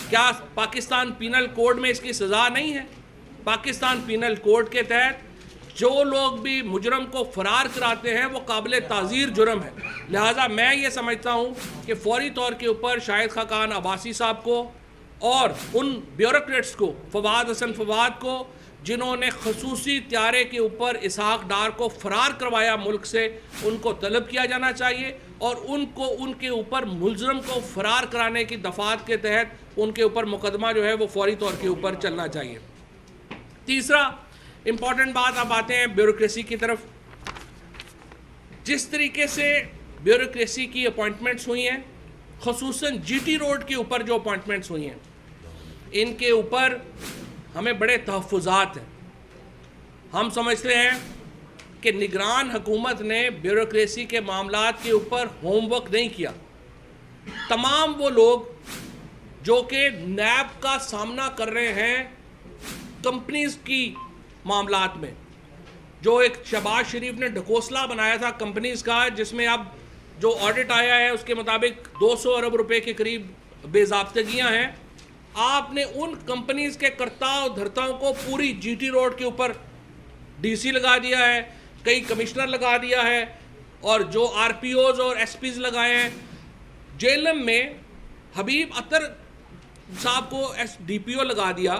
کیا Pakistan penal code میں اس کی سزا نہیں ہے؟ پاکستان پینل کوڈ کے تحت جو لوگ بھی مجرم کو فرار کراتے ہیں وہ قابل تعزیر جرم ہے. لہٰذا میں یہ سمجھتا ہوں کہ فوری طور کے اوپر شاہد خاقان عباسی صاحب کو اور ان بیوروکریٹس کو، فواد حسن فواد کو، جنہوں نے خصوصی طیارے کے اوپر اسحاق ڈار کو فرار کروایا ملک سے، ان کو طلب کیا جانا چاہیے اور ان کے اوپر ملزم کو فرار کرانے کی دفعات کے تحت ان کے اوپر مقدمہ جو ہے وہ فوری طور کے اوپر چلنا چاہیے. تیسرا امپورٹنٹ بات، اب آتے ہیں بیوروکریسی کی طرف. جس طریقے سے بیوروکریسی کی اپوائنٹمنٹس ہوئی ہیں، خصوصاً جی ٹی روڈ کے اوپر جو اپوائنٹمنٹس ہوئی ہیں، ان کے اوپر ہمیں بڑے تحفظات ہیں. ہم سمجھتے ہیں کہ نگران حکومت نے بیوروکریسی کے معاملات کے اوپر ہوم ورک نہیں کیا. تمام وہ لوگ جو کہ نیب کا سامنا کر رہے ہیں کمپنیز کی معاملات میں، جو ایک شہباز شریف نے ڈھکوسلا بنایا تھا کمپنیز کا، جس میں اب جو آڈٹ آیا ہے اس کے مطابق 200 ارب روپے کے قریب بے ضابطگیاں ہیں. آپ نے ان کمپنیز کے کرتا و دھرتاؤں کو پوری جی ٹی روڈ کے اوپر ڈی سی لگا دیا ہے، کئی کمشنر لگا دیا ہے، اور جو آر پی اوز اور ایس پیز لگائے ہیں. جیلم میں حبیب اطہر صاحب کو ایس ڈی پی او لگا دیا،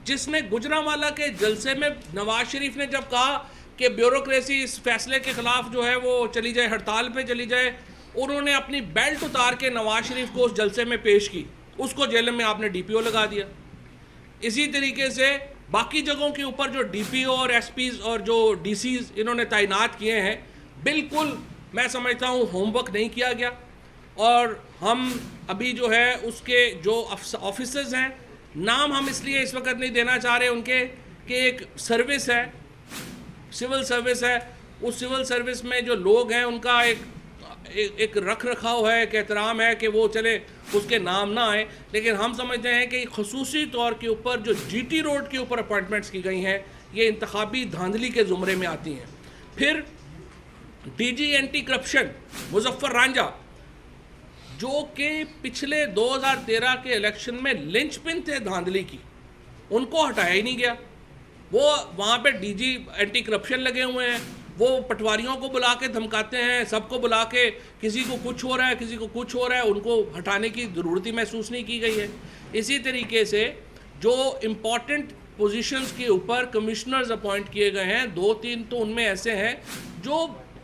جس نے گجرانوالہ کے جلسے میں نواز شریف نے جب کہا کہ بیوروکریسی اس فیصلے کے خلاف جو ہے وہ چلی جائے، ہڑتال پہ چلی جائے، انہوں نے اپنی بیلٹ اتار کے نواز شریف کو اس جلسے میں پیش کی. اس کو جیلم میں آپ نے ڈی پی او لگا دیا. اسی طریقے سے باقی جگہوں کے اوپر جو ڈی پی او اور ایس پیز اور جو ڈی سیز انہوں نے تعینات کیے ہیں، بالکل میں سمجھتا ہوں ہوم ورک نہیں کیا گیا. اور ہم ابھی جو ہے اس کے جو آفیسرز ہیں، نام ہم اس لیے اس وقت نہیں دینا چاہ رہے ان کے، کہ ایک سروس ہے، سول سروس ہے. اس سول سروس میں جو لوگ ہیں ان کا ایک رکھ رکھاؤ ہے، ایک احترام ہے کہ وہ چلے اس کے نام نہ آئے. لیکن ہم سمجھتے ہیں کہ خصوصی طور کے اوپر جو جی ٹی روڈ کے اوپر اپوائنٹمنٹس کی گئی ہیں، یہ انتخابی دھاندلی کے زمرے میں آتی ہیں. پھر D G anti corruption Muzaffar Ranjha, جو کہ پچھلے 2013 کے الیکشن میں لنچ پن تھے دھاندلی کی، ان کو ہٹایا ہی نہیں گیا. وہ وہاں پہ ڈی جی اینٹی کرپشن لگے ہوئے ہیں، وہ پٹواریوں کو بلا کے دھمکاتے ہیں، سب کو بلا کے کسی کو کچھ ہو رہا ہے، کسی کو کچھ ہو رہا ہے، ان کو ہٹانے کی ضرورت ہی محسوس نہیں کی گئی ہے. اسی طریقے سے جو امپورٹنٹ پوزیشنز کے اوپر کمشنرز اپوائنٹ کیے گئے ہیں، 2-3 تو ان میں ایسے ہیں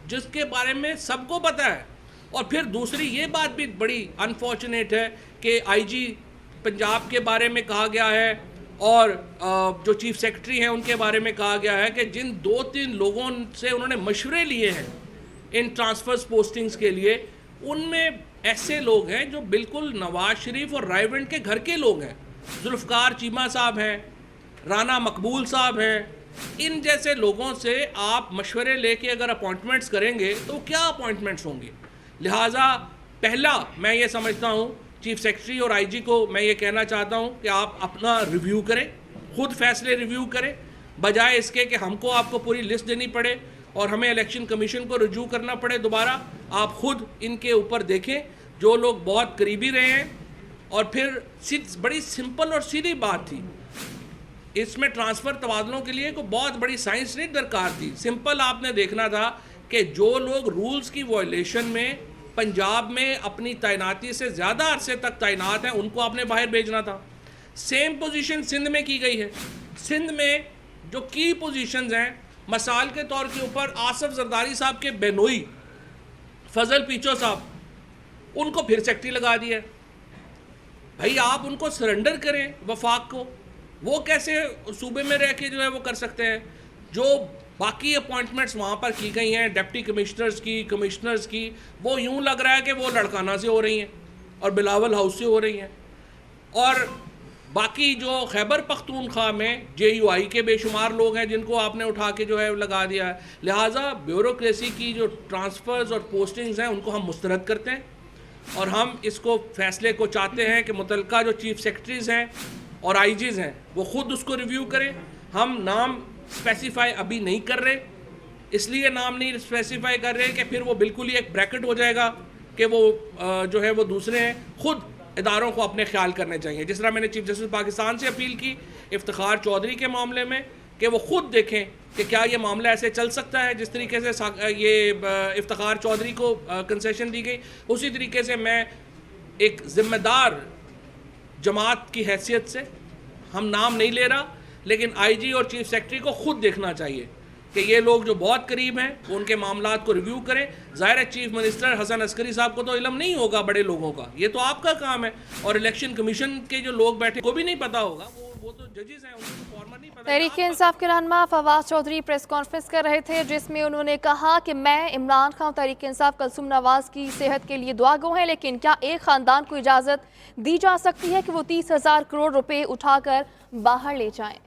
جس کے بارے میں سب کو پتہ ہے. اور پھر دوسری یہ بات بھی بڑی انفارچونیٹ ہے کہ آئی جی پنجاب کے بارے میں کہا گیا ہے اور جو چیف سیکرٹری ہیں ان کے بارے میں کہا گیا ہے کہ جن 2-3 لوگوں سے انہوں نے مشورے لیے ہیں ان ٹرانسفرز پوسٹنگز کے لیے، ان میں ایسے لوگ ہیں جو بالکل نواز شریف اور رائیونٹ کے گھر کے لوگ ہیں. ذوالفقار چیمہ صاحب ہیں، رانا مقبول صاحب ہیں. ان جیسے لوگوں سے آپ مشورے لے کے اگر اپوائنٹمنٹس کریں گے تو کیا اپوائنٹمنٹس ہوں گے. لہٰذا پہلا میں یہ سمجھتا ہوں چیف سیکرٹری اور آئی جی کو میں یہ کہنا چاہتا ہوں کہ آپ اپنا ریویو کریں، خود فیصلے ریویو کریں، بجائے اس کے کہ ہم کو آپ کو پوری لسٹ دینی پڑے اور ہمیں الیکشن کمیشن کو رجوع کرنا پڑے دوبارہ. آپ خود ان کے اوپر دیکھیں جو لوگ بہت قریبی رہے ہیں. اور پھر بڑی سمپل اور سیدھی بات تھی، اس میں ٹرانسفر تبادلوں کے لیے کوئی بہت بڑی سائنس نہیں درکار تھی. سمپل آپ نے دیکھنا تھا کہ جو لوگ رولز کی وائلیشن میں پنجاب میں اپنی تعیناتی سے زیادہ عرصے تک تعینات ہیں ان کو آپ نے باہر بھیجنا تھا. سیم پوزیشن سندھ میں کی گئی ہے. سندھ میں جو کی پوزیشنز ہیں، مثال کے طور کے اوپر آصف زرداری صاحب کے بینوئی فضل پیچو صاحب، ان کو پھر سیکرٹری لگا دیا. بھائی آپ ان کو سرنڈر کریں وفاق کو، وہ کیسے صوبے میں رہ کے جو ہے وہ کر سکتے ہیں. جو باقی اپوائنٹمنٹس وہاں پر کی گئی ہیں ڈپٹی کمشنرز کی، وہ یوں لگ رہا ہے کہ وہ لڑکانہ سے ہو رہی ہیں اور بلاول ہاؤس سے ہو رہی ہیں. اور باقی جو خیبر پختونخوا میں جے یو آئی کے بے شمار لوگ ہیں جن کو آپ نے اٹھا کے جو ہے لگا دیا ہے. لہٰذا بیوروکریسی کی جو ٹرانسفرز اور پوسٹنگز ہیں ان کو ہم مسترد کرتے ہیں اور ہم اس کو فیصلے کو چاہتے ہیں کہ متعلقہ جو چیف سیکرٹریز ہیں اور آئی جیز ہیں وہ خود اس کو ریویو کریں. ہم نام اسپیسیفائی ابھی نہیں کر رہے، اس لیے نام نہیں اسپیسیفائی کر رہے کہ پھر وہ بالکل ہی ایک بریکٹ ہو جائے گا کہ وہ جو ہے وہ دوسرے ہیں. خود اداروں کو اپنے خیال کرنے چاہیے. جس طرح میں نے چیف جسٹس پاکستان سے اپیل کی افتخار چودھری کے معاملے میں کہ وہ خود دیکھیں کہ کیا یہ معاملہ ایسے چل سکتا ہے جس طریقے سے یہ افتخار چودھری کو کنسیشن دی گئی. اسی طریقے سے میں ایک ذمہ دار جماعت کی حیثیت سے, ہم نام نہیں لے رہا, لیکن آئی جی اور چیف سیکرٹری کو خود دیکھنا چاہیے کہ یہ لوگ جو بہت قریب ہیں وہ ان کے معاملات کو ریویو کریں. ظاہر ہے چیف منسٹر حسن عسکری صاحب کو تو علم نہیں ہوگا بڑے لوگوں کا, یہ تو آپ کا کام ہے, اور الیکشن کمیشن کے جو لوگ بیٹھے کو بھی نہیں پتا ہوگا, وہ تو ججز ہیں, ان کو فارمر نہیں پتا. تحریک انصاف کے رہنما فواز چودھری پریس کانفرنس کر رہے تھے جس میں انہوں نے کہا کہ میں عمران خان تحریک انصاف کلثوم نواز کی صحت کے لیے دعا گو ہیں, لیکن کیا ایک خاندان کو اجازت دی جا سکتی ہے کہ وہ 30,000 کروڑ روپے اٹھا کر باہر لے جائیں؟